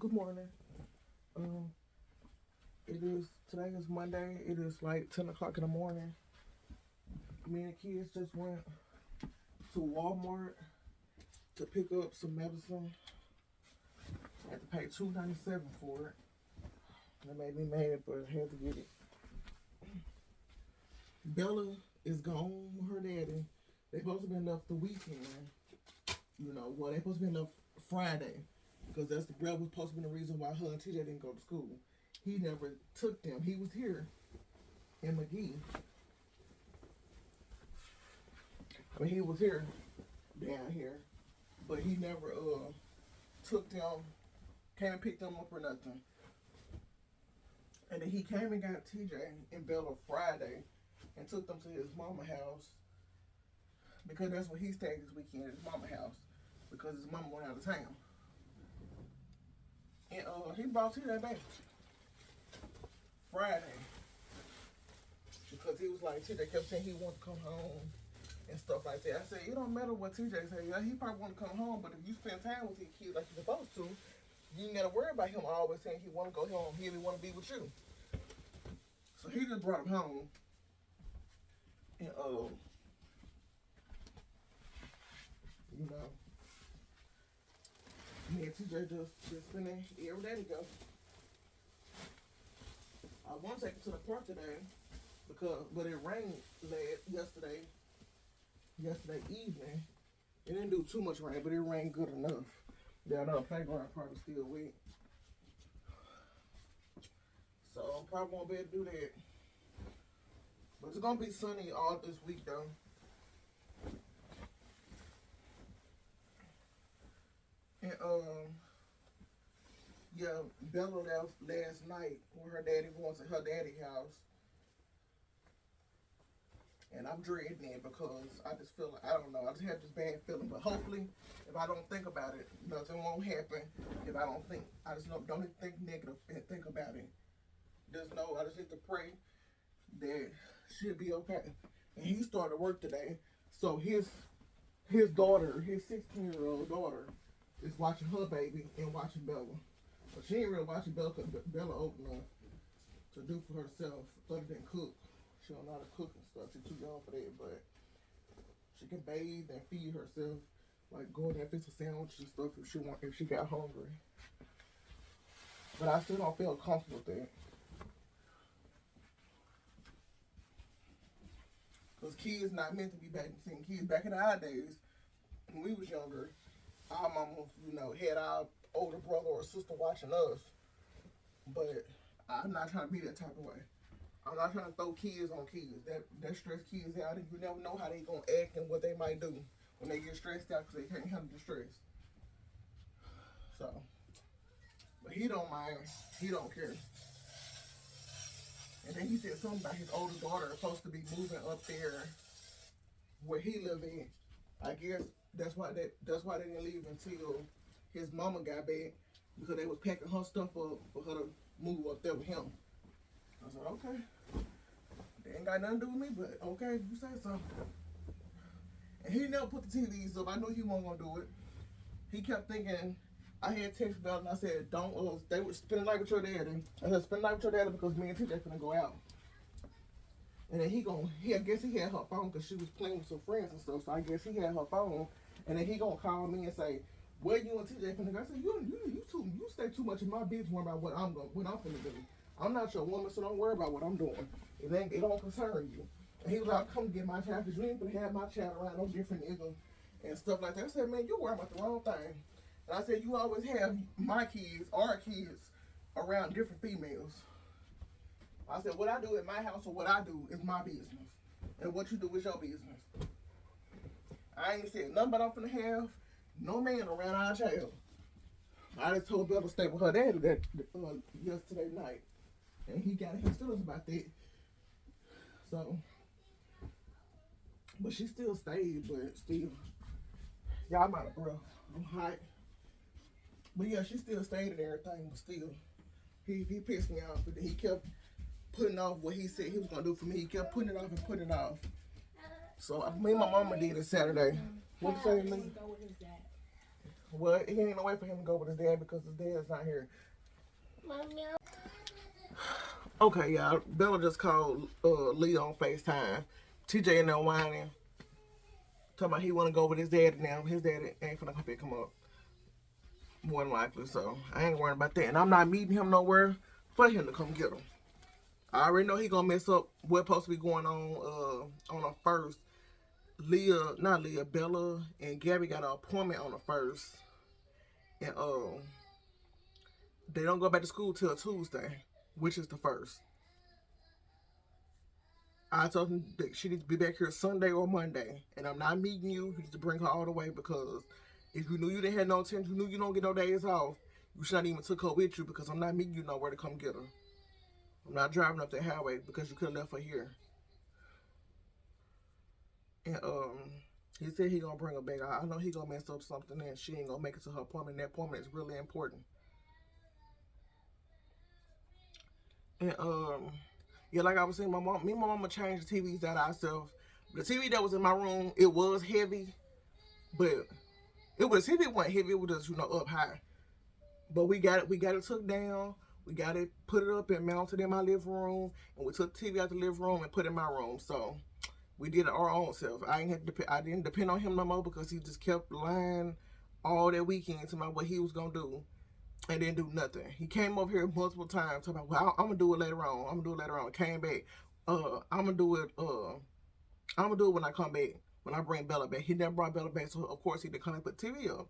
Good morning. Um, Today is Monday. It is like 10 o'clock in the morning. Me and the kids just went to Walmart to pick up some medicine. I had to pay $2.97 for it. That made me mad, but I had to get it. Bella is gone with her daddy. They supposed to be left the weekend. They supposed to be left Friday because that was supposed to be the reason why her and TJ didn't go to school. He never took them. He was here in McGee. He was here down here, but he never took them, came and picked them up or nothing. And then he came and got TJ and Bella Friday and took them to his mama house because that's where he stayed this weekend, at his mama house, because his mama went out of town. And he brought TJ back Friday because he was like, TJ kept saying he wanted to come home and stuff like that. I said, it don't matter what TJ said. Yeah, he probably want to come home, but if you spend time with your kids like you're supposed to, you ain't got to worry about him always saying he want to go home. He want to be with you. So he just brought him home. And, me and TJ just spending every day together. I want to take him to the park today but it rained yesterday evening. It didn't do too much rain, but it rained good enough. The playground probably still wet. So I probably won't be able to do that. But it's gonna be sunny all this week though. And Bella last night when her daddy went to her daddy's house. And I'm dreading it because I just feel like, I don't know, I just have this bad feeling. But hopefully, if I don't think about it, nothing won't happen. If I don't think, I just don't even think negative and think about it. I just need to pray that she'll be okay. And he started work today. So his daughter, his 16-year-old daughter, is watching her baby and watching Bella. But she ain't really watching Bella because Bella old enough to do for herself other than cook. She don't know how to cook and stuff. She's too young for that, but she can bathe and feed herself. Like go in there and fix a sandwich and stuff if she got hungry. But I still don't feel comfortable with that. Because kids not meant to be babysitting kids. Back in our days, when we was younger, our mamas, had our older brother or sister watching us. But I'm not trying to be that type of way. I'm not trying to throw kids on kids. That stress kids out, and you never know how they gonna act and what they might do when they get stressed out because they can't handle the stress. So, but he don't mind. He don't care. And then he said something about his older daughter supposed to be moving up there where he live in. I guess that's why they didn't leave until his mama got back because they was packing her stuff up for her to move up there with him. I said, okay. They ain't got nothing to do with me, but okay, you say so. And he never put the TVs up. I knew he wasn't gonna do it. He kept thinking, I had text Bella and I said, don't, they were spending the night with your daddy. I said, spend the night with your daddy because me and TJ finna go out. And then I guess he had her phone because she was playing with some friends and stuff, so I guess he had her phone. And then he gonna call me and say, where you and TJ finna go? I said, you stay too much in my business worrying about what I'm finna do. I'm not your woman, so don't worry about what I'm doing. It don't concern you. And he was like, come get my child, because you ain't gonna have my child around no different nigga and stuff like that. I said, man, you worry about the wrong thing. And I said, you always have my kids, our kids, around different females. I said, what I do in my house or what I do is my business. And what you do is your business. I ain't said nothing but I'm finna have no man around our child. I just told Bella to stay with her daddy yesterday night. And he got his feelings about that. So, but she still stayed, but still. Y'all, I'm out of breath. I'm hot. But yeah, she still stayed and everything, but still. He pissed me off. But he kept putting off what he said he was going to do for me. He kept putting it off and putting it off. So me and my mama did it Saturday. What you say, Lee? Well, he ain't no way for him to go with his dad because his dad's not here. Mommy. Okay, y'all. Bella just called Leo on FaceTime. TJ in there whining. Talking about he want to go with his dad now. His dad ain't finna come pick him up. More than likely, so I ain't worried about that. And I'm not meeting him nowhere for him to come get him. I already know he gonna mess up what's supposed to be going on the first. Bella and Gabby got an appointment on the first. And they don't go back to school till Tuesday, which is the first. I told him that she needs to be back here Sunday or Monday. And I'm not meeting you. You need to bring her all the way because if you knew you didn't have no attention, you knew you don't get no days off, you should not even took her with you because I'm not meeting you nowhere to come get her. I'm not driving up the highway because you could have left her here. And he said he gonna bring her back. I know he gonna mess up something and she ain't gonna make it to her appointment. That appointment is really important. And yeah, like I was saying, me and my mama changed the TVs out ourselves. The TV that was in my room, it was heavy, but the TV wasn't heavy. It was just up high. But we got it took down. We got it put it up and mounted in my living room, and we took the TV out the living room and put it in my room. So we did it our own self. I didn't depend on him no more because he just kept lying all that weekend to me what he was gonna do and didn't do nothing. He came over here multiple times talking about, well, I'm gonna do it later on. I'm gonna do it later on. Came back. I'm gonna do it. I'm gonna do it when I come back. When I bring Bella back. He never brought Bella back, so of course he did come and put TV up.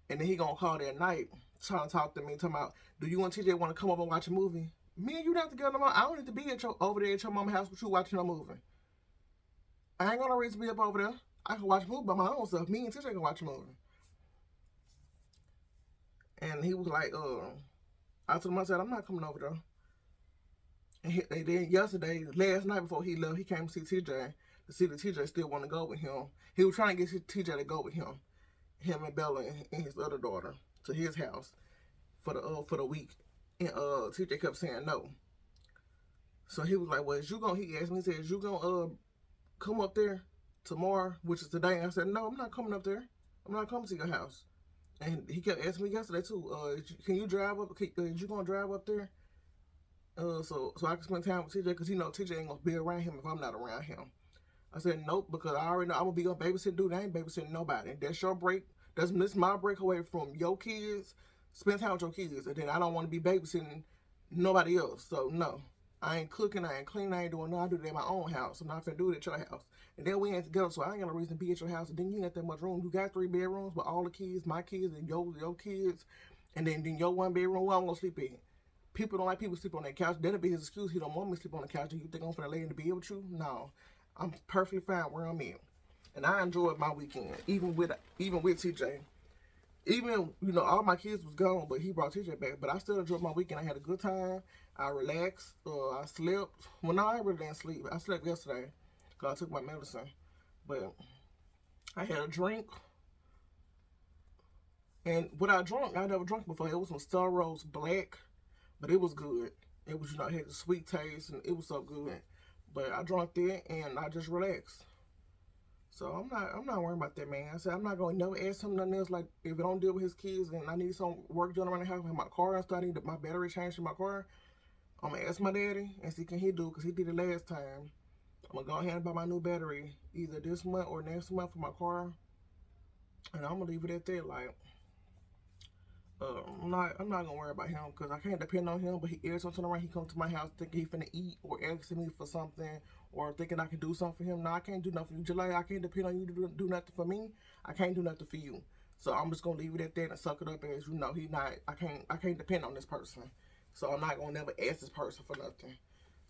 And then he gonna call that night trying to talk to me, talking about, do you and TJ want to come over and watch a movie? Me and you not together no more. I don't need to be over there at your mama's house with you watching a movie. I ain't gonna reason to be up over there. I can watch a movie by my own self. Me and TJ can watch a movie. And he was like, I told him, I said, I'm not coming over there. And then yesterday, last night before he left, he came to see TJ to see that TJ still want to go with him. He was trying to get TJ to go with him and Bella and his other daughter to his house for the week. And TJ kept saying no. So he was like, well, he asked me, he said, is you gonna come up there tomorrow, which is today? And I said, no, I'm not coming up there. I'm not coming to your house. And he kept asking me yesterday too, can you drive up? Is you gonna drive up there? So I can spend time with TJ because TJ ain't gonna be around him if I'm not around him. I said nope because I already know I'm gonna be a babysit dude. I ain't babysitting nobody. That's your break. This my break away from your kids. Spend time with your kids, and then I don't want to be babysitting nobody else. So no, I ain't cooking, I ain't cleaning, I ain't doing nothing. I do it at my own house. I'm not finna do it at your house. And then we ain't together, so I ain't got no reason to be at your house. And then you ain't got that much room. You got 3 bedrooms with all the kids, my kids, and your kids, and then your 1 bedroom. Where I'm gonna sleep in. People don't like people sleep on that couch. That'll be his excuse. He don't want me to sleep on the couch. Do you think I'm finna lay in the bed with you? No, I'm perfectly fine where I'm at, and I enjoyed my weekend, even with TJ. Even all my kids was gone, but he brought TJ back. But I still enjoyed my weekend. I had a good time. I relaxed. I slept. Well, no, I really didn't sleep. I slept yesterday because I took my medicine. But I had a drink, and what I drank, I never drunk before. It was some Star Rose Black. But it was good. It was, it had the sweet taste, and it was so good. But I drank that, and I just relaxed. So I'm not worrying about that, man. I said I'm not going to never ask him nothing else. Like, if it don't deal with his kids, and I need some work done around the house with my car and stuff, I need my battery changed in my car, I'm going to ask my daddy and see can he do it, because he did it last time. I'm going to go ahead and buy my new battery either this month or next month for my car. And I'm going to leave it at that, like... I'm not gonna worry about him because I can't depend on him. But every time around, he comes to my house thinking he finna eat or asking me for something or thinking I can do something for him. No, I can't do nothing for you. Just like I can't depend on you to do nothing for me, I can't do nothing for you. So I'm just gonna leave it at that and suck it up as he not. I can't depend on this person. So I'm not gonna never ask this person for nothing.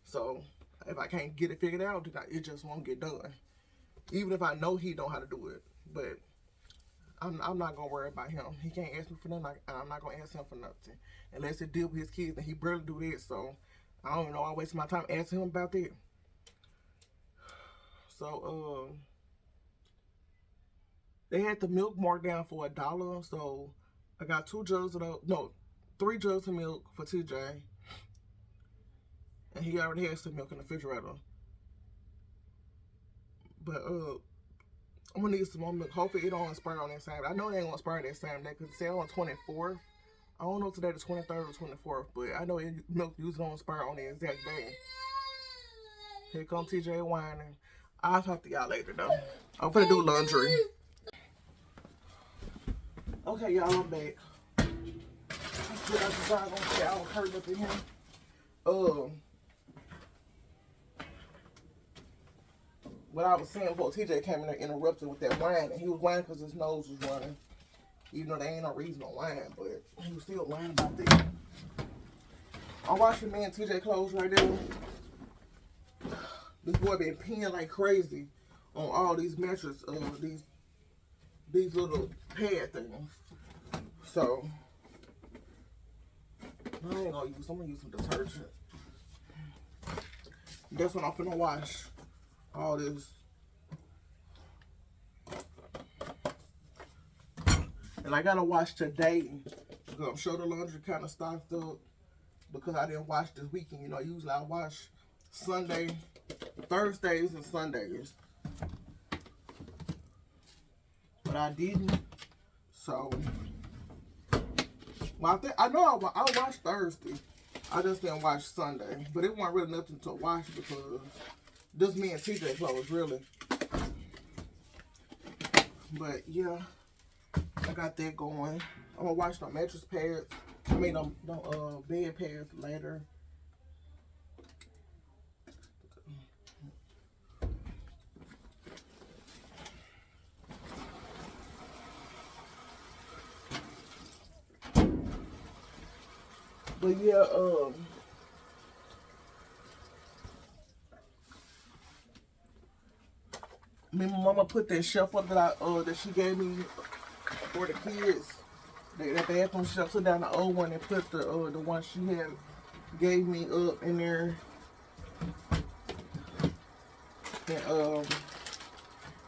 So if I can't get it figured out, then it just won't get done. Even if I know he know how to do it, but. I'm not gonna worry about him. He can't ask me for nothing. I'm not gonna ask him for nothing unless it deal with his kids, and he barely do that. So I don't know. I waste my time asking him about that. So they had the milk marked down for $1. So I got 3 jugs of milk for TJ, and he already has some milk in the refrigerator. But I'm gonna need some more milk. Hopefully it don't expire on that same. I know they ain't gonna expire that same day because it's on 24th. I don't know if today the 23rd or 24th, but I know milk usually don't expire on the exact day. Here come TJ whining. I'll talk to y'all later though. I'm gonna do laundry. Okay, y'all, I'm back. Put out the dog on the shower, hurry up in here. What I was saying before TJ came in there interrupted with that whine, and he was whining because his nose was running. Even though there ain't no reason to whine, but he was still whining about that. I'm washing me and TJ clothes right there. This boy been peeing like crazy on all these mattresses, these little pad things. So I ain't gonna use. I'm gonna use some detergent. That's when I'm finna wash all this. And I gotta wash today because I'm sure the laundry kind of stocked up because I didn't wash this weekend. You know, usually I wash Sunday, Thursdays, and Sundays. But I didn't. So, well, I know I watched Thursday. I just didn't watch Sunday. But it wasn't really nothing to watch because just me and TJ clothes, really. But, yeah. I got that going. I'm gonna wash the mattress pads. I mean, the bed pads later. But yeah, me and my mama put that shelf up that she gave me for the kids. That bathroom shelf, took down the old one and put the one she had gave me up in there.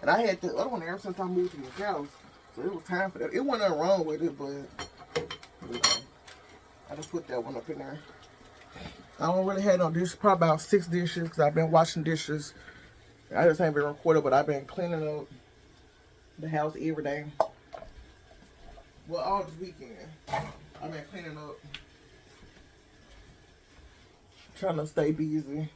And I had the other one ever since I moved to the house, so it was time for that. It wasn't nothing wrong with it, but you know, I just put that one up in there. I don't really have no dishes, probably about 6 dishes because I've been washing dishes. I just ain't been recording, but I've been cleaning up the house every day. Well, all this weekend, I've been cleaning up, trying to stay busy.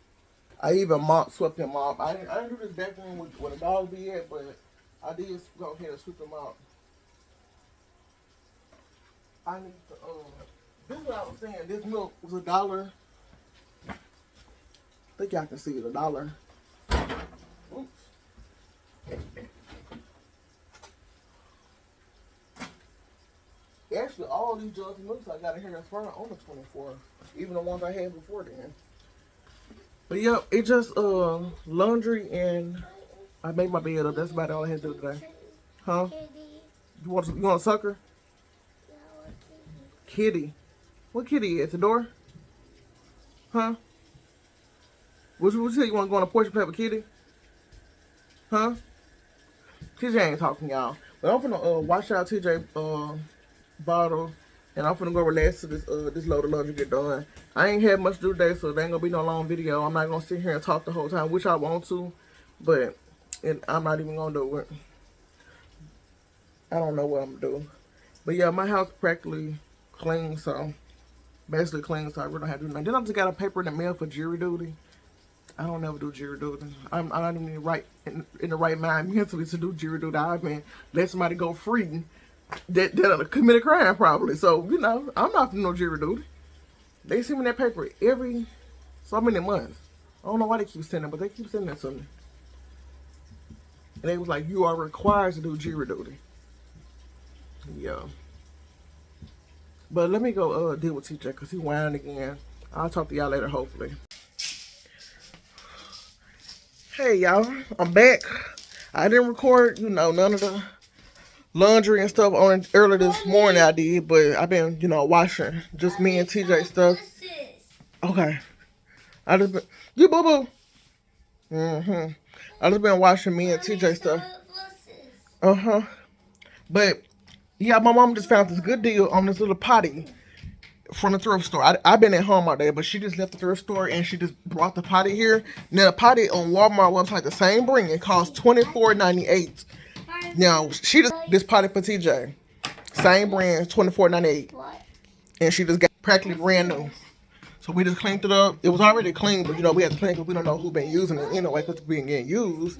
I even swept them off. I didn't do this back room where the dog be at, but I did go ahead and sweep them out. I need to, this is what I was saying. This milk was $1. I think y'all can see it, $1. Oops. Actually, all these jugs of milk I got in here expire on the 24th, even the ones I had before then. But yeah, it just laundry and I made my bed up. That's about all I had to do today. Huh? You want a sucker? Kitty. What kitty at the door? Huh? What you say? You want to go on a porch and play with Kitty? Huh? TJ ain't talking, y'all. But I'm gonna wash out TJ bottle, and I'm finna go relax to this load of laundry get done. I ain't had much to do today, so there ain't gonna be no long video. I'm not gonna sit here and talk the whole time, which I want to, but I'm not even gonna do it. I don't know what I'm gonna do. But yeah, my house practically clean, so basically clean, so I really don't have to do nothing. Then I just got a paper in the mail for jury duty. I don't never do jury duty. I'm not even in the right mind mentally to do jury duty. I've been let somebody go free that commit a crime probably. So, you know, I'm not doing no jury duty. They send me that paper every so many months. I don't know why they keep sending it, but they keep sending it to me. And they was like, you are required to do jury duty. Yeah. But let me go deal with TJ because he whining again. I'll talk to y'all later, hopefully. Hey, y'all. I'm back. I didn't record, you know, none of the laundry and stuff on earlier this morning. I did, but I've been, you know, washing just me and TJ stuff. Okay. I just been, you boo boo. I just been washing me and TJ stuff. But yeah, my mom just found this good deal on this little potty from the thrift store. I've been at home all day, but she just left the thrift store and she just brought the potty here. Now the potty on Walmart website, the same brand, it costs $24.98. Now, she just this potty for TJ. Same brand, $24.98. And she just got practically brand new. So we just cleaned it up. It was already clean, but you know, we had to clean because we don't know who been using it anyway because it's been getting used.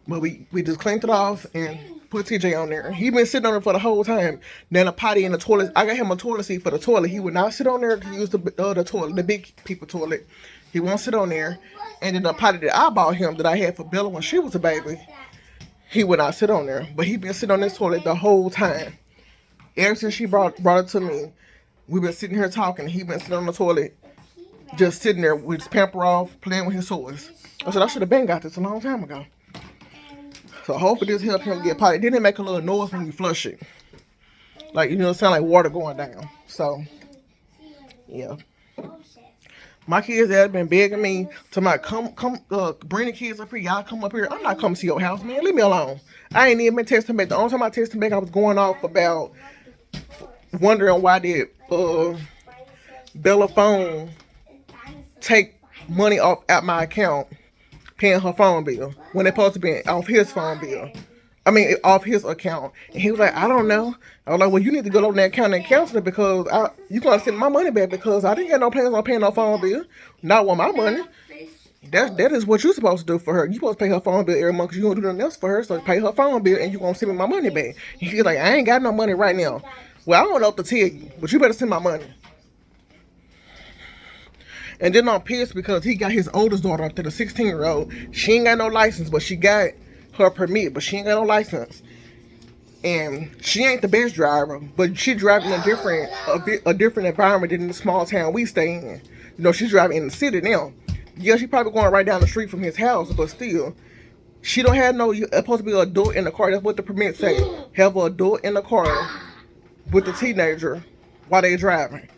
But we just cleaned it off and put TJ on there. He been sitting on it for the whole time. Then a potty in the toilet. I got him a toilet seat for the toilet. He would not sit on there because he used the toilet, the big people toilet. He won't sit on there. And then the potty that I bought him that I had for Bella when she was a baby, he would not sit on there. But he been sitting on this toilet the whole time. Ever since she brought it to me, we've been sitting here talking. He been sitting on the toilet, just sitting there with his pamper off, playing with his toys. I said, I should have been got this a long time ago. So hopefully this helped him get potty. Then it make a little noise when you flush it. Like, you know, it sound like water going down. So, yeah. My kids have been begging me to bring the kids up here. Y'all come up here. I'm not coming to your house, man. Leave me alone. I ain't even been texting back. The only time I texted back, I was going off about wondering why did Bella phone take money off at my account, paying her phone bill when they supposed to be off his phone bill. I mean, off his account. And he was like, I don't know. I was like, well, you need to go on that account and cancel it because you gonna send my money back because I didn't get no plans on paying no phone bill. Not with my money. That is what you're supposed to do for her. You supposed to pay her phone bill every month because you don't do nothing else for her. So pay her phone bill and you gonna send me my money back. And he's like, I ain't got no money right now. Well, I don't know what to tell you, but you better send my money. And then I'm pissed because he got his oldest daughter up to the 16-year-old. She ain't got no license, but she got her permit, but she ain't got no license. And she ain't the best driver, but she driving a different environment than the small town we stay in. You know, she's driving in the city now. Yeah, she probably going right down the street from his house, but still, she don't have no. It's supposed to be an adult in the car. That's what the permit say. Have an adult in the car with the teenager while they driving.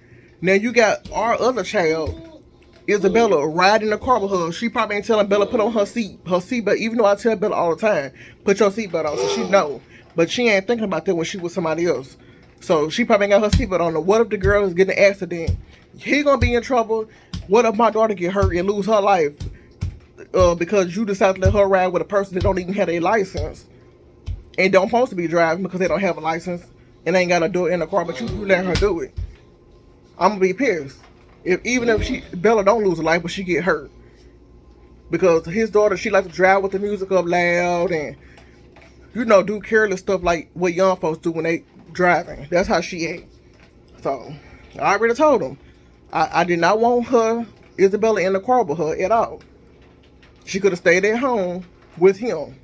Now you got our other child, Isabella, riding the car with her. She probably ain't telling Bella put on her seatbelt, even though I tell Bella all the time, put your seatbelt on, so she know. But she ain't thinking about that when she was somebody else. So she probably ain't got her seatbelt on. What if the girl is getting an accident? He gonna be in trouble. What if my daughter get hurt and lose her life because you decide to let her ride with a person that don't even have a license and don't supposed to be driving because they don't have a license and ain't got to do it in the car, but you let her do it? I'm gonna be pissed. Even if Bella don't lose a life, but she get hurt. Because his daughter, she like to drive with the music up loud and, you know, do careless stuff like what young folks do when they driving. That's how she ain't. So, I already told him. I did not want her, Isabella, in the car with her at all. She could have stayed at home with him.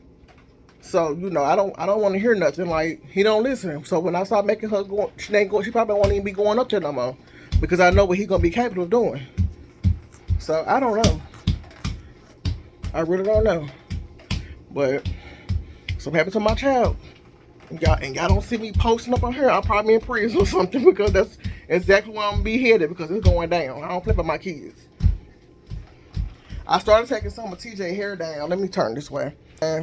So, you know, I don't want to hear nothing. Like, he don't listen. So when I start making her go, she probably won't even be going up there no more. Because I know what he's going to be capable of doing. So, I don't know. I really don't know. But, something happened to my child. And y'all don't see me posting up on her. I'm probably in prison or something. Because that's exactly where I'm going to be headed. Because it's going down. I don't play with my kids. I started taking some of TJ hair down. Let me turn this way.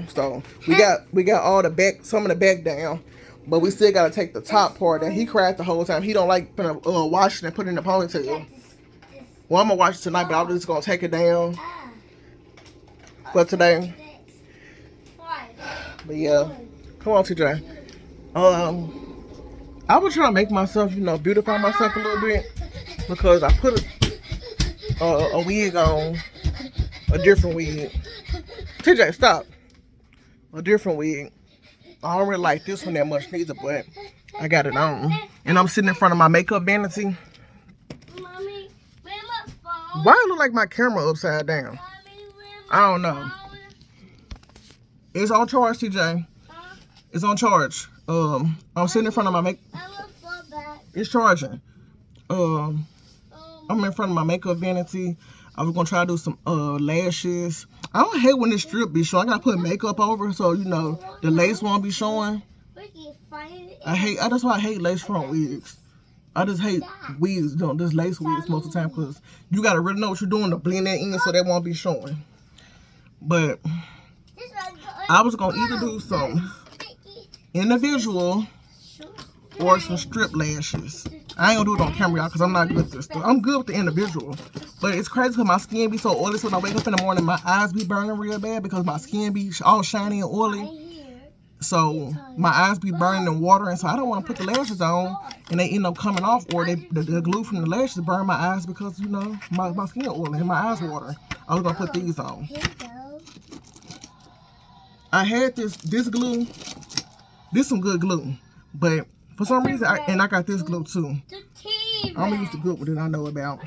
So, we got all the back, some of the back down. But we still gotta take the top part down. He cried the whole time. He don't like washing and putting in the ponytail. Well, I'm gonna wash it tonight, but I'm just gonna take it down for today. But yeah, come on, TJ. I was trying to make myself, you know, beautify myself a little bit because I put a wig on, a different wig. TJ, stop. A different wig. I don't really like this one that much neither, but I got it on. And I'm sitting in front of my makeup vanity. Mommy, where's my phone? Why it look like my camera upside down? Mommy, I don't know. It's on charge, TJ. Huh? It's on charge. I'm sitting in front of my makeup. It's charging. I'm in front of my makeup vanity. I was gonna try to do some lashes. I don't hate when the strip be showing. I gotta put makeup over so you know the lace won't be showing. That's why I hate lace front wigs. I just hate wigs, this lace wigs most of the time because you gotta really know what you're doing to blend that in so that won't be showing. But I was gonna either do some individual or some strip lashes. I ain't gonna do it on camera, y'all, because I'm not good at this stuff. I'm good with the individual. But it's crazy because my skin be so oily. So when I wake up in the morning, my eyes be burning real bad because my skin be all shiny and oily. So my eyes be burning and watering, so I don't want to put the lashes on and they end up coming off, or the glue from the lashes burn my eyes because, you know, my skin oily and my eyes water. I was gonna put these on. I had this glue. This some good glue, but for some reason, I got this glue too. I'm gonna use the good one that I know about.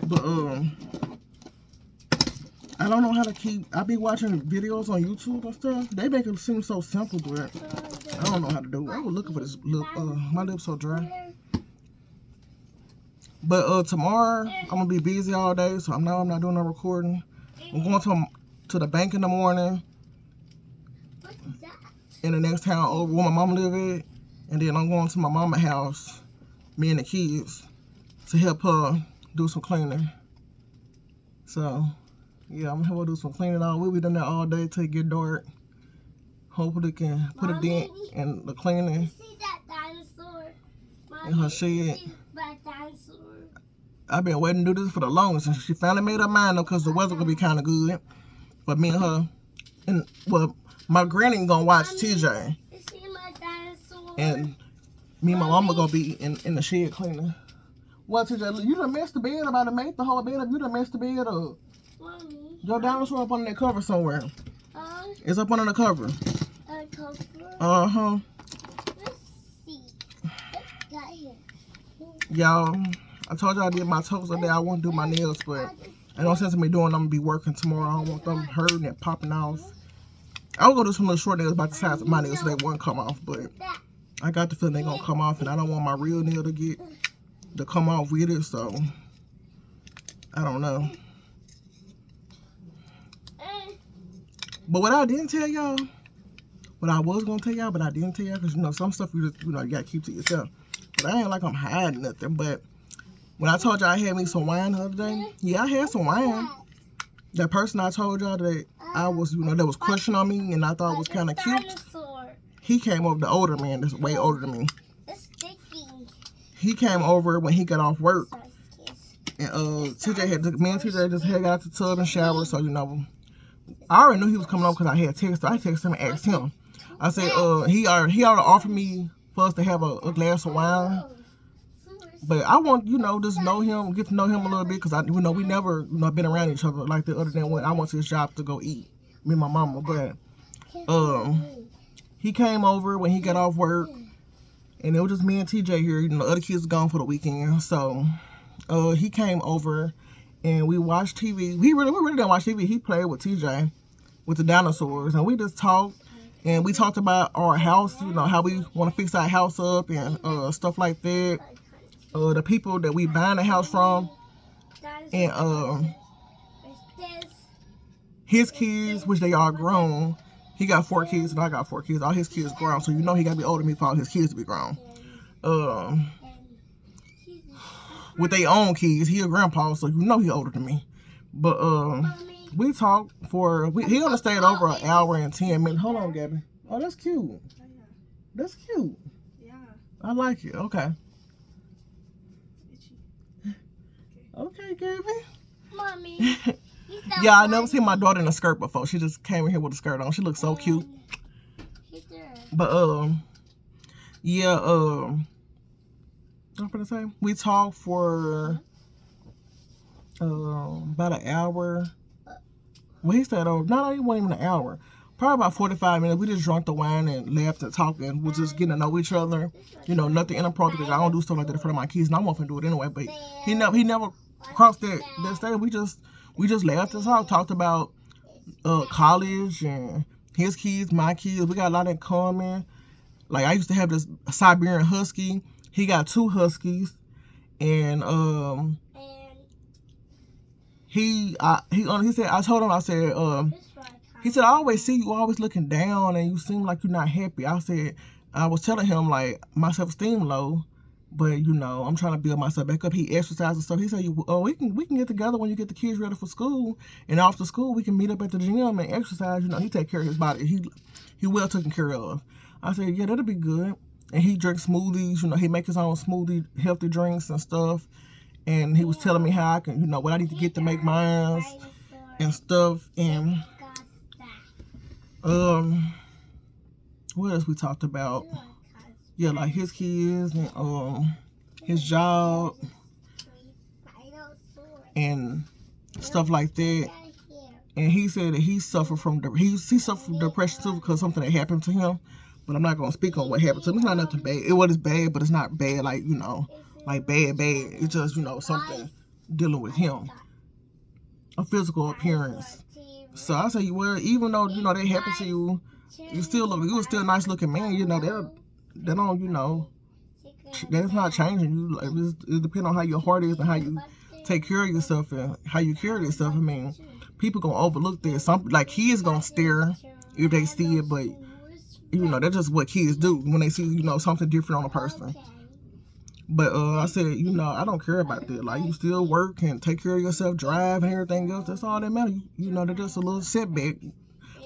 But I don't know how to keep. I be watching videos on YouTube and stuff. They make it seem so simple, but I don't know how to do it. I was looking for this lip. My lips so dry. But tomorrow I'm gonna be busy all day, so I'm not doing no recording. I'm going to the bank in the morning. In the next town over where my mama live at, and then I'm going to my mama's house, me and the kids, to help her do some cleaning. So, yeah, I'm gonna help her do some cleaning all. We'll be done there all day till it get dark. Hopefully, can put a dent in the cleaning. See that dinosaur? In her shed. See that dinosaur? I've been waiting to do this for the longest, and she finally made her mind up because the weather gonna be kind of good for me and her. And well, my granny gonna watch TJ, and me and my mama gonna be in the shed cleaning. What, TJ? You done messed the bed about to make the whole bed up. You done messed the bed up. Mommy. Your dinosaur up under that cover somewhere. It's up under the cover. Cover? Uh-huh. Let's see. What's got here? Y'all, I told y'all I did my toes today. I won't do my nails, but ain't no sense in me doing them. I'm gonna be working tomorrow. I don't want them hurting and popping off. I was gonna do some little short nails about the size of my nails so they won't come off, but I got the feeling they gonna come off, and I don't want my real nail to come off with it, so I don't know. But what I didn't tell y'all, what I was gonna tell y'all, but I didn't tell y'all, because you know some stuff you just, you gotta keep to yourself. But I ain't like I'm hiding nothing. But when I told y'all I had me some wine the other day, yeah, I had some wine. That person I told y'all that I was, that was crushing on me and I thought was kind of cute. He came over, the older man that's way older than me. He came over when he got off work. And me and TJ just got out the tub and showered, so I already knew he was coming over because I had texted. I texted him and asked him. I said, he already offered me for us to have a glass of wine. But I want, just know him, get to know him a little bit, because we never, been around each other like that, other than when I went to his job to go eat, me and my mama. But he came over when he got off work, and it was just me and TJ here. The other kids gone for the weekend, so he came over, and we watched TV. We really didn't watch TV. He played with TJ, with the dinosaurs, and we just talked, and we talked about our house, how we want to fix our house up and stuff like that. The people that we buying the house from, and his kids, which they are grown. He got 4 kids and I got 4 kids. All his kids grown, so he got to be older than me for all his kids to be grown. With their own kids, he a grandpa, so he older than me. But we talked he only stayed over an hour and 10 minutes. Hold on, Gabby. Oh, that's cute. That's cute. Yeah. I like it. Okay. Okay, Gabby. Mommy. Yeah, I never seen my daughter in a skirt before. She just came in here with a skirt on. She looks so cute. But yeah, I'm gonna say we talked for about an hour. Well, he said it wasn't even an hour. Probably about 45 minutes. We just drank the wine and laughed and talked, and we're just getting to know each other. Nothing inappropriate. I don't do stuff like that in front of my kids, and I won't do it anyway. But he never crossed that stage. We just laughed and talked about college and his kids, my kids. We got a lot in common. Like, I used to have this Siberian Husky. He got 2 Huskies, and he said, I told him, I said, he said, I always see you always looking down and you seem like you're not happy. I was telling him, like, my self-esteem low, but I'm trying to build myself back up. He exercises and stuff. He said, we can get together when you get the kids ready for school, and after school we can meet up at the gym and exercise. He take care of his body. He well taken care of. I said, yeah, that'll be good. And he drinks smoothies. He make his own smoothie, healthy drinks and stuff. And he was telling me how I can, what I need to get to make mine and stuff. And what else we talked about? Yeah, like his kids and his job and stuff like that. And he said that he suffered from depression too because something that happened to him. But I'm not gonna speak on what happened to him. It's not nothing bad. It was bad, but it's not bad like like bad. It's just something dealing with him, a physical appearance. So I say, well, even though that happened to you, you were still a nice looking man. That don't that's not changing you. It depends on how your heart is and how you take care of yourself and how you carry yourself. I mean, people gonna overlook that. Some like kids gonna stare if they see it, but that's just what kids do when they see something different on a person. But I said, I don't care about that. Like, you still work and take care of yourself, drive and everything else. That's all that matters. They're just a little setback,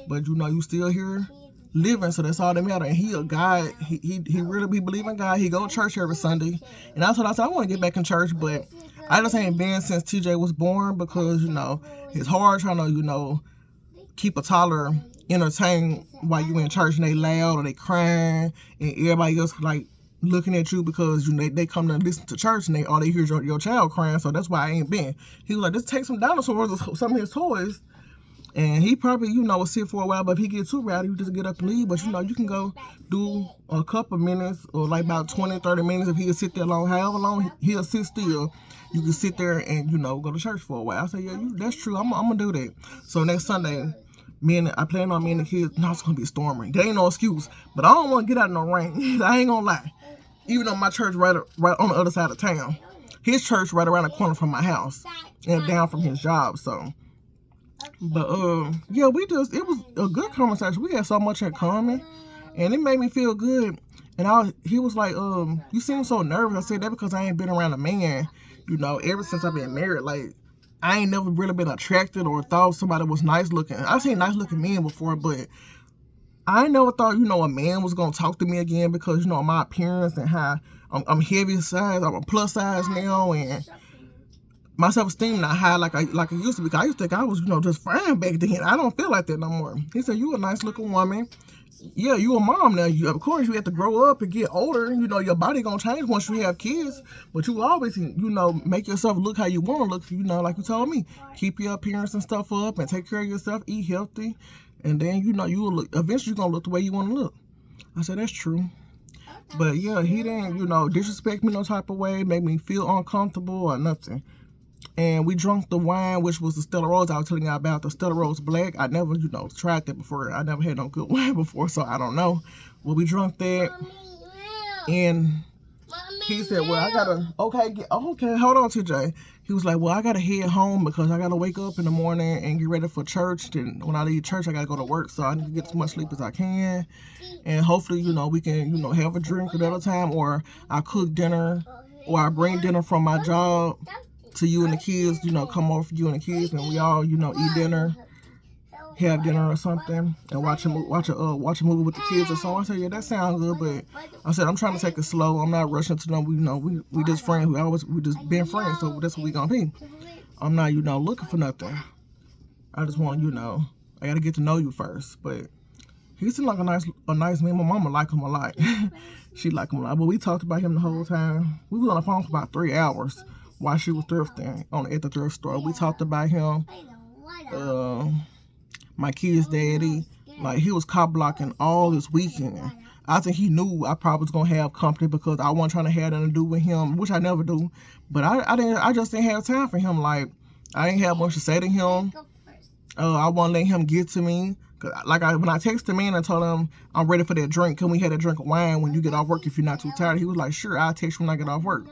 but you still here living, so that's all that matters. And he a God. He really believe in God. He go to church every Sunday, and that's what I said. I want to get back in church, but I just ain't been since TJ was born because it's hard trying to keep a toddler entertained while you in church and they loud or they crying and everybody else like looking at you because they come to listen to church and they hear your child crying. So that's why I ain't been. He was like, just take some dinosaurs or some of his toys. And he probably, will sit for a while, but if he gets too rowdy, you just get up and leave. But, you can go do a couple minutes or like about 20, 30 minutes. If he'll sit there long, however long he'll sit still, you can sit there and, go to church for a while. I said, yeah, that's true. I'm going to do that. So next Sunday, I plan on me and the kids. No, it's going to be storming. There ain't no excuse. But I don't want to get out in no rain. I ain't going to lie. Even though my church right on the other side of town. His church right around the corner from my house and down from his job, so. But yeah, it was a good conversation. We had so much in common, and it made me feel good. And he was like, you seem so nervous. I said that because I ain't been around a man, ever since I've been married. Like, I ain't never really been attracted or thought somebody was nice looking. I've seen nice looking men before, but I never thought, a man was gonna talk to me again because, my appearance and how I'm heavy size. I'm a plus size now, and my self-esteem not high like I used to be. Because I used to think I was, just fine back then. I don't feel like that no more. He said, you a nice looking woman. Yeah, you a mom now. Of course, you have to grow up and get older. Your body gonna change once you have kids. But you always, make yourself look how you want to look. Like you told me, keep your appearance and stuff up and take care of yourself. Eat healthy, and then you will look. Eventually, you're gonna look the way you want to look. I said that's true. But yeah, he didn't, disrespect me no type of way, make me feel uncomfortable or nothing. And we drank the wine, which was the Stella Rose I was telling you about, the Stella Rose Black. I never, tried that before. I never had no good wine before, so I don't know. Well, we drank that, and he said, well, I gotta, okay, hold on, TJ. He was like, well, I gotta head home because I gotta wake up in the morning and get ready for church. Then when I leave church, I gotta go to work, so I need to get as much sleep as I can. And hopefully, we can, have a drink another time, or I cook dinner, or I bring dinner from my job to you and the kids, come over for you and the kids, and we all, eat dinner, have dinner or something, and watch a movie with the kids or something. I said, yeah, that sounds good, but I said, I'm trying to take it slow. I'm not rushing to them. We just friends. We just been friends, so that's what we gonna be. I'm not, looking for nothing. I just want, I gotta get to know you first. But he seemed like a nice man. My mama like him a lot. She like him a lot. But we talked about him the whole time. We was on the phone for about 3 hours. While she was thrifting at the thrift store. We talked about him, my kid's daddy. Like, he was cop blocking all this weekend. I think he knew I probably was gonna have company because I wasn't trying to have nothing to do with him, which I never do. But I just didn't have time for him. Like, I didn't have much to say to him. I wasn't letting him get to me. Cause when I texted him and I told him I'm ready for that drink, can we have a drink of wine when you get off work if you're not too tired? He was like, sure, I'll text you when I get off work.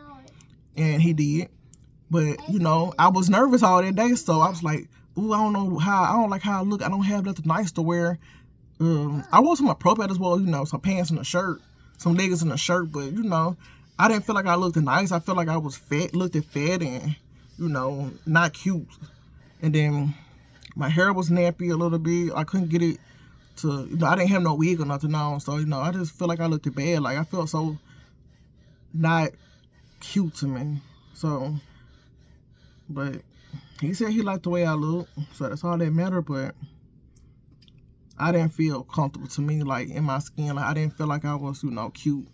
And he did. But, I was nervous all that day, so I was like, ooh, I don't like how I look. I don't have nothing nice to wear. I wore some appropriate as well, some pants and a shirt, some leggings and a shirt, but, I didn't feel like I looked nice. I felt like I was looked fat and, not cute. And then my hair was nappy a little bit. I couldn't get it to, I didn't have no wig or nothing on, so, I just feel like I looked bad. Like, I felt so not cute to me. So, but he said he liked the way I look, so that's all that mattered. But I didn't feel comfortable to me, like in my skin. Like I didn't feel like I was, cute.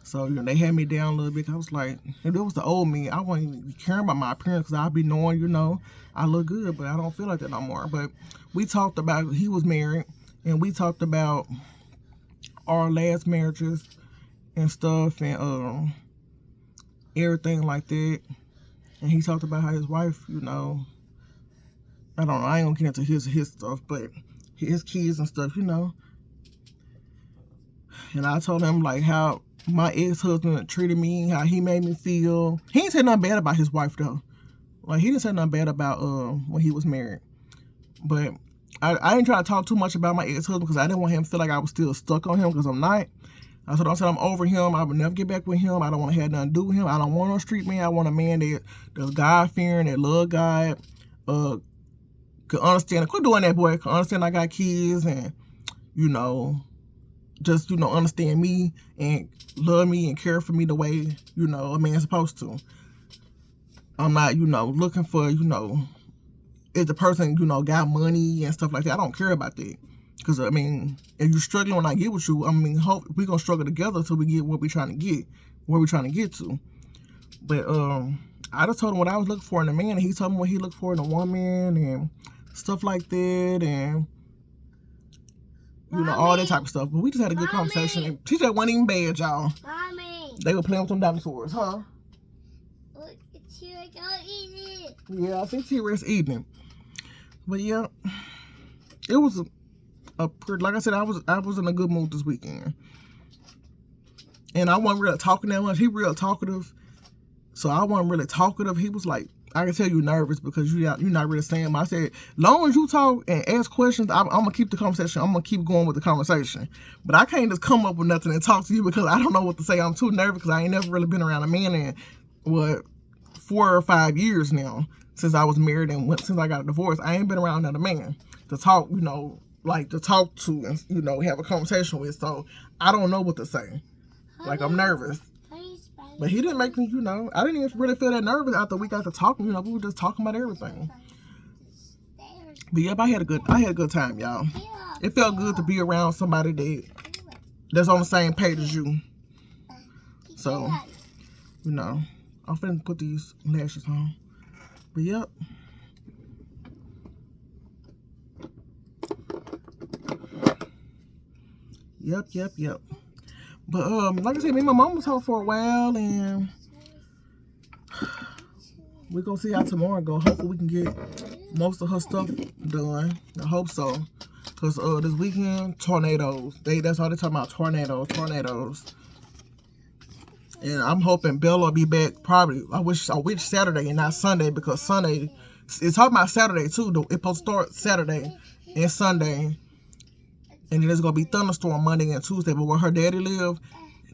So, they had me down a little bit. I was like, if it was the old me, I wouldn't even be caring about my appearance because I'd be knowing, I look good, but I don't feel like that no more. But we talked about, he was married, and we talked about our last marriages and stuff and everything like that. And he talked about how his wife, I don't know, I ain't gonna get into his stuff, but his kids and stuff, And I told him like how my ex-husband treated me, how he made me feel. He didn't say nothing bad about his wife though. Like he didn't say nothing bad about when he was married. But I didn't try to talk too much about my ex-husband because I didn't want him to feel like I was still stuck on him because I'm not. I said I'm over him. I would never get back with him. I don't want to have nothing to do with him. I don't want no street man. I want a man that's God-fearing, that love God, could understand. Quit doing that, boy. Could understand I got kids and, just, understand me and love me and care for me the way, a man's supposed to. I'm not, looking for, if the person, got money and stuff like that. I don't care about that. Because, if you're struggling when I get with you, hope we're going to struggle together till we get what we're trying to get, where we're trying to get to. But I just told him what I was looking for in a man, and he told me what he looked for in a woman and stuff like that, and, all that type of stuff. But we just had a good conversation. And TJ wasn't even bad, y'all. Mommy. They were playing with them dinosaurs, huh? Look, it's here. Go eat it. Yeah, I think T-Rex eating it. But yeah, it was like I said, I was in a good mood this weekend. And I wasn't really talking that much. He real talkative. So I wasn't really talkative. He was like, I can tell you nervous because you're not really saying much. I said, long as you talk and ask questions, I'm going to keep the conversation. I'm going to keep going with the conversation. But I can't just come up with nothing and talk to you because I don't know what to say. I'm too nervous because I ain't never really been around a man in, 4 or 5 years now since I was married and since I got a divorce. I ain't been around another man to talk, like to talk to and, have a conversation with. So I don't know what to say. Like I'm nervous. But he didn't make me, I didn't even really feel that nervous after we got to talking. We were just talking about everything. But yep, I had a good time, y'all. It felt good to be around somebody that's on the same page as you. So, I'm finna put these lashes on. But yep. Yep. But like I said, me and my mom was home for a while, and we're gonna see how tomorrow go. Hopefully we can get most of her stuff done. I hope so. Cause this weekend, tornadoes. That's all they're talking about, tornadoes. And I'm hoping Bella will be back probably. I wish Saturday and not Sunday, because Sunday, it's talking about Saturday too. It's supposed to start Saturday and Sunday. And then there's gonna be thunderstorm Monday and Tuesday. But where her daddy live,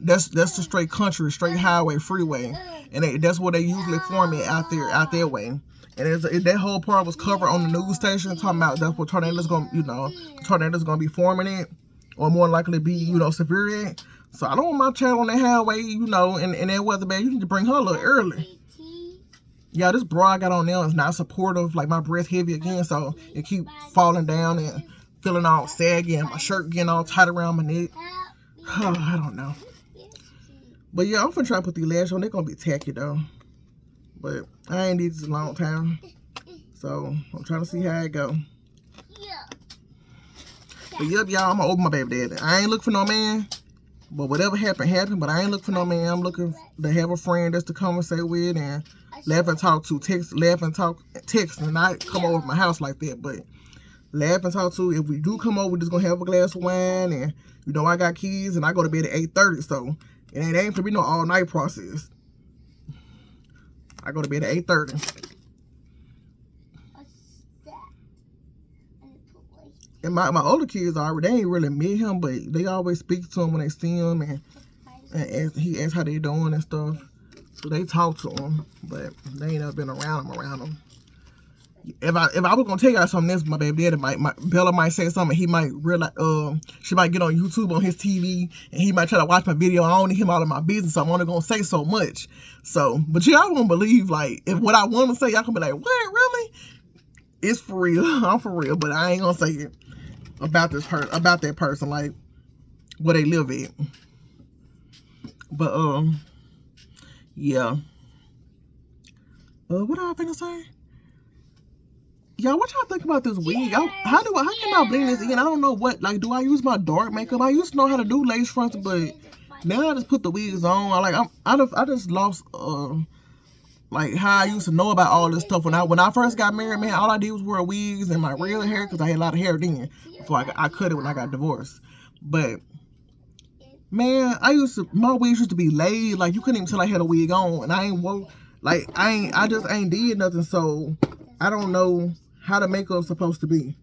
that's the straight country, straight highway, freeway, and that's where they usually form it out their way. And that whole part was covered on the news station talking about that's what tornadoes gonna be forming it, or more likely be severe at. So I don't want my child on that highway, in that weather bad. You need to bring her a little early. Yeah, this bra I got on now is not supportive. Like my breast heavy again, so it keep falling down and feeling all saggy, and my shirt getting all tight around my neck. Oh, I don't know. But yeah, I'm finna try to put these lashes on. They're gonna be tacky though. But I ain't need this a long time. So I'm trying to see how it go. But yep, y'all, I'm gonna open my baby daddy. I ain't looking for no man. But whatever happened. But I ain't looking for no man. I'm looking to have a friend that's to conversate with and laugh and talk to. Text and not come over to my house like that. But laugh and talk to. If we do come over, we're just gonna have a glass of wine, and I got keys and I go to bed at 8:30, so it ain't for me no all night process. I go to bed at 8:30. And my older kids they ain't really met him, but they always speak to him when they see him, and he asks how they doing and stuff. So they talk to him, but they ain't never been around him. If I was gonna tell y'all something, this my baby daddy Bella might say something. He might realize she might get on YouTube on his TV, and he might try to watch my video. I don't need him out of my business, so I'm only gonna say so much. So, but y'all won't believe if what I want to say, y'all gonna be like, what, really? It's for real. I'm for real, but I ain't gonna say it. about that person, like where they live at. But yeah. What I finna say? Y'all, what y'all think about this wig? How can I blend this in? I don't know what, like, do I use my dark makeup? I used to know how to do lace fronts, but now I just put the wigs on. I just lost like how I used to know about all this stuff. When I first got married, man, all I did was wear wigs and my real hair because I had a lot of hair then before I cut it when I got divorced. But man, my wigs used to be laid, like you couldn't even tell I had a wig on, and I just ain't did nothing, so I don't know how the makeup's supposed to be.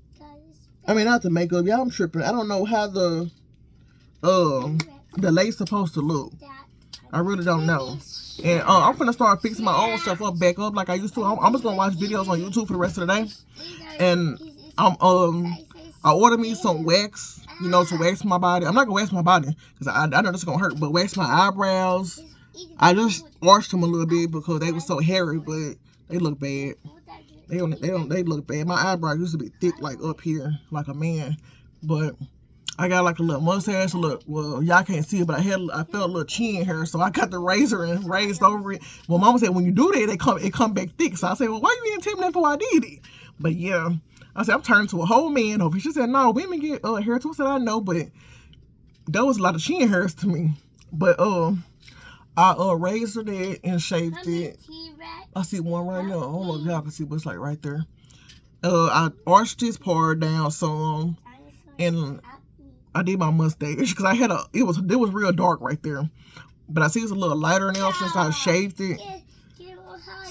I mean, not the makeup, y'all, I'm tripping. I don't know how the lace supposed to look. I really don't know. And I'm finna start fixing my own stuff back up like I used to. I'm just gonna watch videos on YouTube for the rest of the day. And I ordered me some wax, to wax my body. I'm not gonna wax my body because I know this is gonna hurt, but wax my eyebrows. I just washed them a little bit because they were so hairy, but they look bad. They look bad. My eyebrows used to be thick, like up here, like a man, but I got like a little mustache. Look, well, y'all can't see it, but I felt a little chin hair, so I got the razor and raised over it. Well, Mama said when you do that, it come back thick. So I said, well, why you didn't tell me that before I did it? But yeah, I said I'm turning to a whole man over. She said, no, women get hair too. I said I know, but that was a lot of chin hairs to me. But I razored it and shaved it. I see one right now. I don't know if y'all can see, but it's like right there. I arched this part down some, and I did my mustache because it was real dark right there. But I see it's a little lighter now since I shaved it.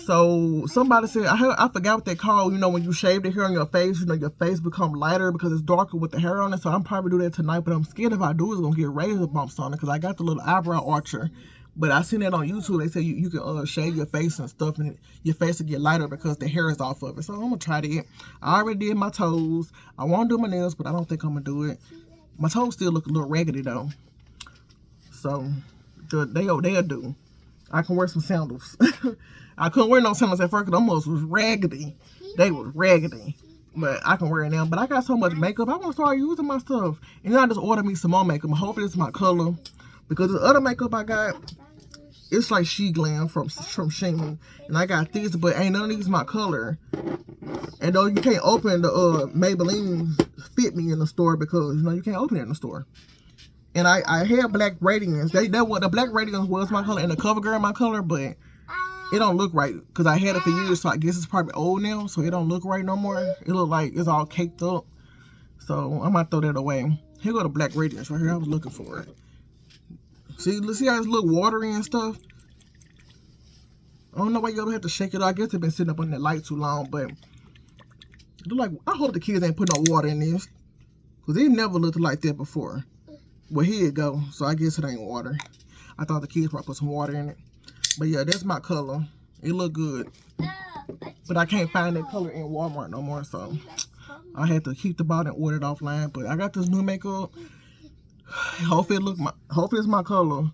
So somebody said, I forgot what they call, when you shave the hair on your face, your face become lighter because it's darker with the hair on it. So I'm probably do that tonight, but I'm scared if I do, it's gonna get razor bumps on it because I got the little eyebrow archer. But I seen that on YouTube. They say you can shave your face and stuff, and your face will get lighter because the hair is off of it. So I'm gonna try that. I already did my toes. I want to do my nails, but I don't think I'm gonna do it. My toes still look a little raggedy though. So they'll do. I can wear some sandals. I couldn't wear no sandals at first because almost was raggedy. They was raggedy. But I can wear it now. But I got so much makeup. I want to start using my stuff. And then I just ordered me some more makeup. Hopefully it's my color. Because the other makeup I got, it's like She Glam from Shein. And I got these, but ain't none of these my color. And though you can't open the Maybelline Fit Me in the store because, you can't open it in the store. And I had Black Radiance. The Black Radiance was my color and the CoverGirl my color, but it don't look right because I had it for years, so I guess it's probably old now, so it don't look right no more. It look like it's all caked up. So I might throw that away. Here go the Black Radiance right here. I was looking for it. See how it's look watery and stuff? I don't know why you ever have to shake it up. I guess they've been sitting up on that light too long, but it look like, I hope the kids ain't put no water in this because it never looked like that before. Well, here it go. So I guess it ain't water. I thought the kids probably put some water in it. But yeah, that's my color. It look good. But I can't find that color in Walmart no more, so I had to keep the bottle and order it offline. But I got this new makeup. Hopefully it's my color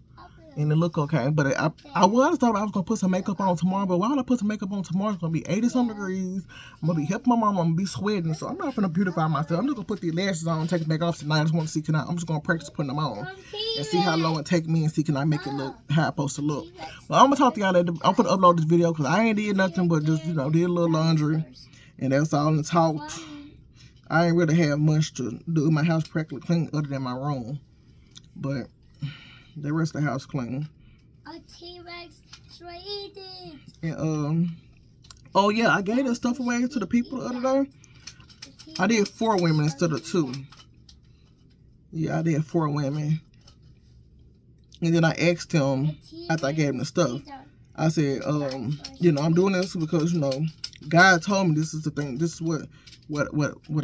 and it look okay. But I thought I was gonna put some makeup on tomorrow, but why would I put some makeup on tomorrow? It's gonna be 80-some degrees. I'm gonna be helping my mom. I'm gonna be sweating, so I'm not gonna beautify myself. I'm just gonna put these lashes on and take it back off tonight. I just want to see I'm just gonna practice putting them on and see how long it take me and see can I make it look how it's supposed to look. Well, I'm gonna talk to y'all later. I'm gonna upload this video because I ain't did nothing but just did a little laundry, and that's all in the talk. I ain't really have much to do. My house practically clean other than my room. But the rest of the house clean. A T-Rex traded. And oh yeah, I gave that stuff away to the people the other day. I did 4 women instead of 2. Yeah, I did 4 women. And then I asked him after I gave him the stuff. I said, I'm doing this because God told me this is the thing. This is what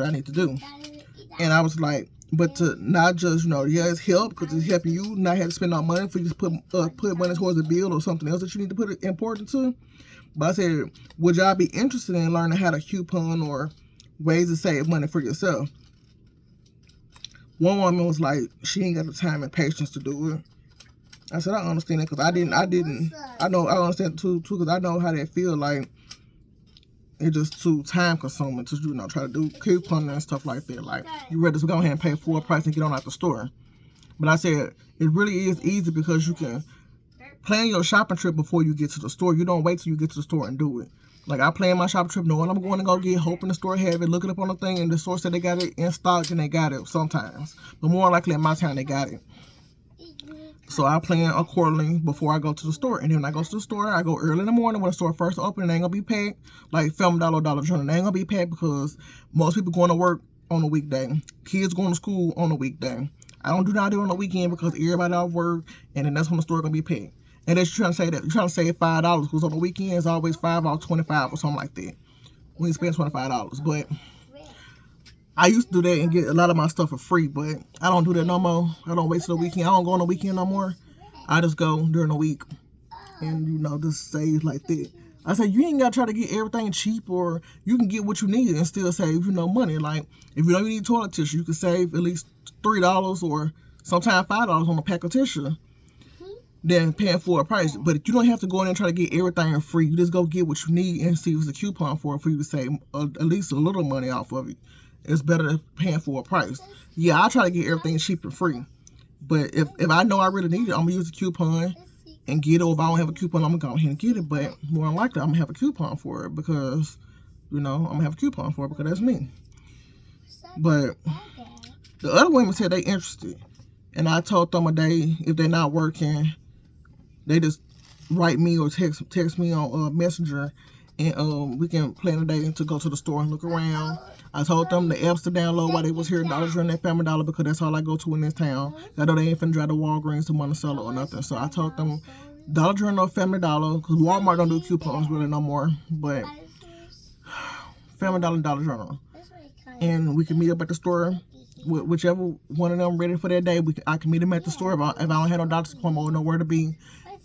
I need to do. And I was like, but to not just, it's help because it's helping you not have to spend all money for you to put money towards a bill or something else that you need to put it important to. But I said, would y'all be interested in learning how to coupon or ways to save money for yourself? One woman was like, she ain't got the time and patience to do it. I said, I understand it because I understand too because I know how that feel like. it's just too time consuming to, you know, try to do couponing and stuff like that. Like, you rather just go ahead and pay full price and get on out the store. But I said, it really is easy because you can plan your shopping trip before you get to the store. You don't wait till you get to the store and do it. Like, I plan my shopping trip knowing I'm going to go get, hoping the store have it, look it up on the thing, and the store said they got it in stock, and they got it sometimes. But more likely in my town, they got it. So I plan accordingly before I go to the store. And then when I go to the store, I go early in the morning when the store first open. It ain't going to be packed. Like Family Dollar, Dollar General, they ain't going to be packed because most people going to work on a weekday. Kids going to school on a weekday. I don't do not on the weekend because everybody out of work, and then that's when the store going to be packed. And they're trying to say that you're trying to save $5 because on the weekend it's always $5 or $25 or something like that. We spend $25, but I used to do that and get a lot of my stuff for free, but I don't do that no more. I don't wait till the weekend. I don't go on the weekend no more. I just go during the week and, you know, just save like that. I say you ain't got to try to get everything cheap, or you can get what you need and still save, you know, money. Like, if you know you need toilet tissue, you can save at least $3 or sometimes $5 on a pack of tissue than paying full price. But you don't have to go in and try to get everything for free. You just go get what you need and see if it's a coupon for you to save at least a little money off of it. It's better than paying full price. Yeah, I try to get everything cheap and free. But if I know I really need it, I'm going to use a coupon and get it. Or if I don't have a coupon, I'm going to go ahead and get it. But more than likely, I'm going to have a coupon for it because, you know, I'm going to have a coupon for it because that's me. But the other women said they interested. And I told them a day, if they're not working, they just write me or text me on Messenger, and we can plan a day to go to the store and look around. I told them the apps to download while they was here, Dollar General and Family Dollar, because that's all I go to in this town. I know they ain't finna drive to Walgreens to Monticello or nothing. So I told them Dollar General, Family Dollar, because Walmart don't do coupons really no more, but Family Dollar and Dollar General. And we can meet up at the store. Whichever one of them ready for that day, I can meet them at the store if I don't have no doctor's appointment or nowhere to be,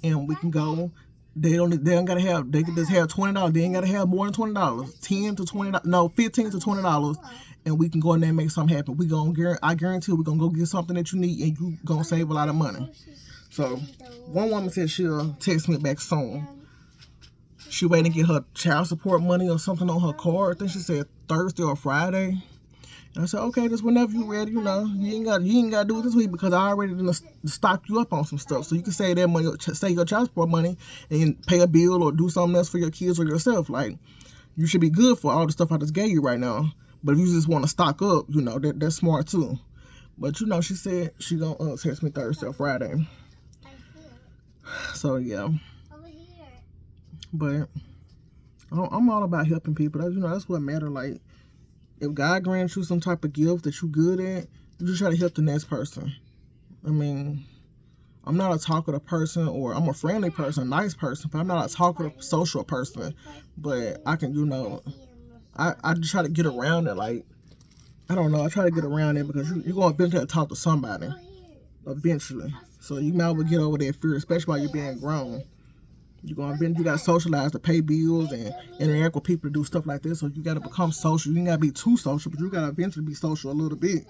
and we can go. They don't gotta have. They can just have $20. They ain't gotta have more than $20. $10 to $20. No, $15 to $20, and we can go in there and make something happen. I guarantee we're gonna go get something that you need, and you gonna save a lot of money. So one woman said she'll text me back soon. She waiting to get her child support money or something on her card. I think she said Thursday or Friday. And I said, okay, just whenever you ready, you know, you ain't got to do it this week because I already stocked you up on some stuff. So you can save that money, save your child support money, and pay a bill or do something else for your kids or yourself. Like, you should be good for all the stuff I just gave you right now. But if you just want to stock up, you know, that's smart too. But, you know, she said she gonna text me Thursday or Friday. So, yeah. But I'm all about helping people. You know, that's what matters. Like, if God grants you some type of gift that you're good at, you just try to help the next person. I mean, I'm not a talkative person, or I'm a friendly person, a nice person, but I'm not a talkative, social person. But I can, you know, I just try to get around it. Like, I don't know, I try to get around it because you're going to eventually talk to somebody. Eventually. So you might as well get over that fear, especially while you're being grown. You got to socialize to pay bills and interact with people to do stuff like this. So you got to become social. You ain't got to be too social, but you got to eventually be social a little bit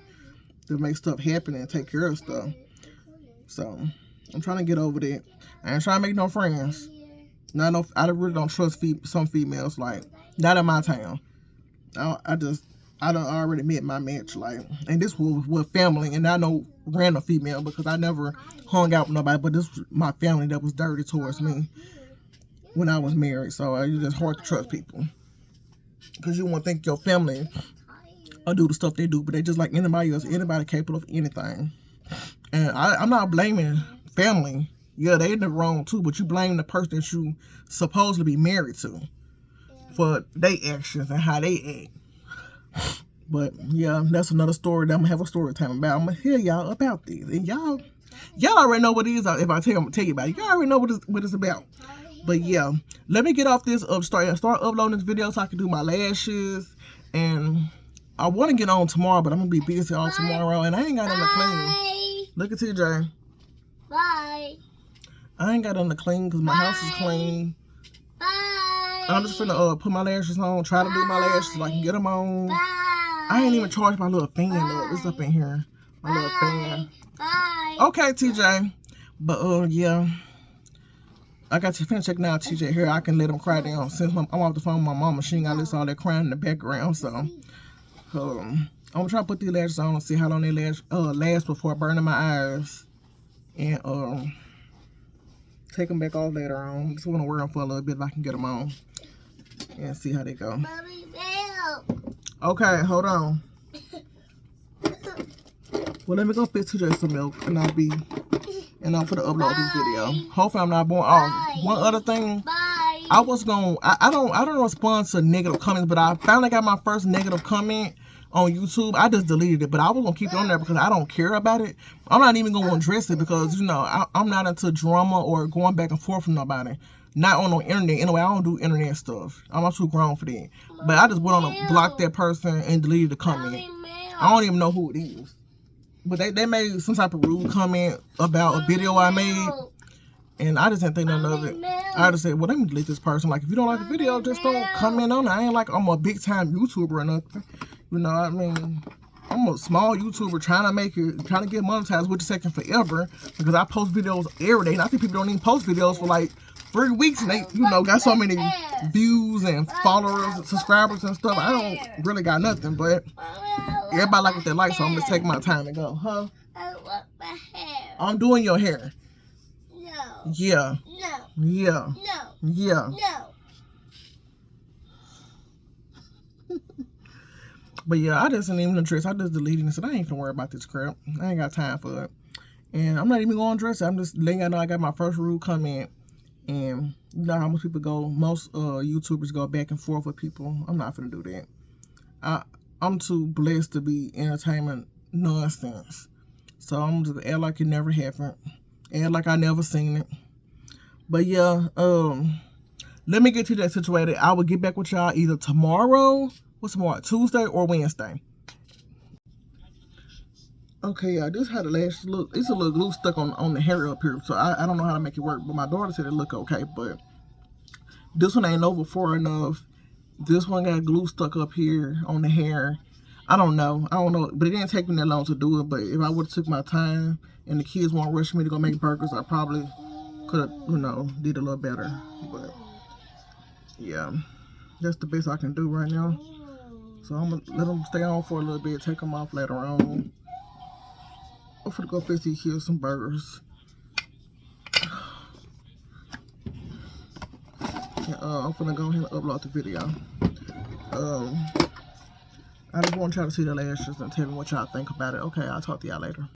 to make stuff happen and take care of stuff. So I'm trying to get over that. I ain't trying to make no friends. I really don't trust some females. Like, not in my town. I done already met my match. Like, and this was with family, and I know random female because I never hung out with nobody. But this was my family that was dirty towards me when I was married. So it's just hard to trust people because you won't think your family will do the stuff they do, but they just like anybody else. Anybody capable of anything. And I'm not blaming family. Yeah, they in the wrong too, but you blame the person that you supposed to be married to for their actions and how they act. But yeah, that's another story that I'm gonna have a story time about. I'm gonna hear y'all about this, and y'all already know what it is. If I tell you about it, y'all already know what it's about. But yeah, let me get off this start uploading this video so I can do my lashes. And I want to get on tomorrow, but I'm gonna be busy all tomorrow, and I ain't got nothing to clean. Look at TJ. Bye. I ain't got nothing to clean because my house is clean. Bye. I'm just finna put my lashes on, try to do my lashes so I can get them on. Bye. I ain't even charged my little fan up. It's up in here. My little fan. Bye. Okay, TJ. But yeah. I got to finish checking out TJ hair. I can let him cry down. Since I'm off the phone with my mama, she ain't got to listen to all that crying in the background. So, I'm gonna try to put these lashes on and see how long they last before burning my eyes. And take them back off later on. Just want to wear them for a little bit if I can get them on. And see how they go. Mommy, milk. Okay, hold on. Well, let me go fix TJ some milk, and I'm gonna upload this video. Hopefully, I'm not born. Oh, one other thing. Bye. I was gonna. I don't respond to negative comments, but I finally got my first negative comment on YouTube. I just deleted it, but I was gonna keep it on there because I don't care about it. I'm not even gonna address it because I'm not into drama or going back and forth with nobody. Not on the internet. Anyway, I don't do internet stuff. I'm too grown for that. But I just went on to block that person and deleted the comment. I don't even know who it is. But they made some type of rude comment about a video I made. And I just didn't think none of it. I just said, well, let me delete this person. Like, if you don't like the video, just don't comment on it. I ain't like I'm a big time YouTuber or nothing. You know what I mean? I'm a small YouTuber trying to get monetized, which is taking forever because I post videos every day. And I think people don't even post videos for like 3 weeks and they, got so many views and followers and subscribers and stuff. I don't really got nothing, but everybody like what they like, so I'm just taking my time to go. Huh? I want my hair. I'm doing your hair. No. Yeah. No. Yeah. No. Yeah. No. But yeah, I just didn't even address. I just deleted it. So I ain't even worry about this crap. I ain't got time for it. And I'm not even going to address it. I'm just letting y'all know I got my first rude comment. And you know how most people go. Most YouTubers go back and forth with people. I'm not gonna do that. I'm too blessed to be entertainment nonsense. So I'm just act like it never happened. Act like I never seen it. But yeah, let me get to that situated. I will get back with y'all either tomorrow. What's tomorrow? Tuesday or Wednesday. Okay, y'all, this is how the lashes look. It's a little glue stuck on the hair up here, so I don't know how to make it work, but my daughter said it look okay, but this one ain't over far enough. This one got glue stuck up here on the hair. I don't know, but it didn't take me that long to do it, but if I would have took my time and the kids won't rush me to go make burgers, I probably could have, did a little better, but yeah, that's the best I can do right now. So I'm gonna let them stay on for a little bit, take them off later on. I'm finna go fix these kids some burgers. I'm finna go ahead and upload the video. I just want y'all to see the lashes and tell me what y'all think about it. Okay, I'll talk to y'all later.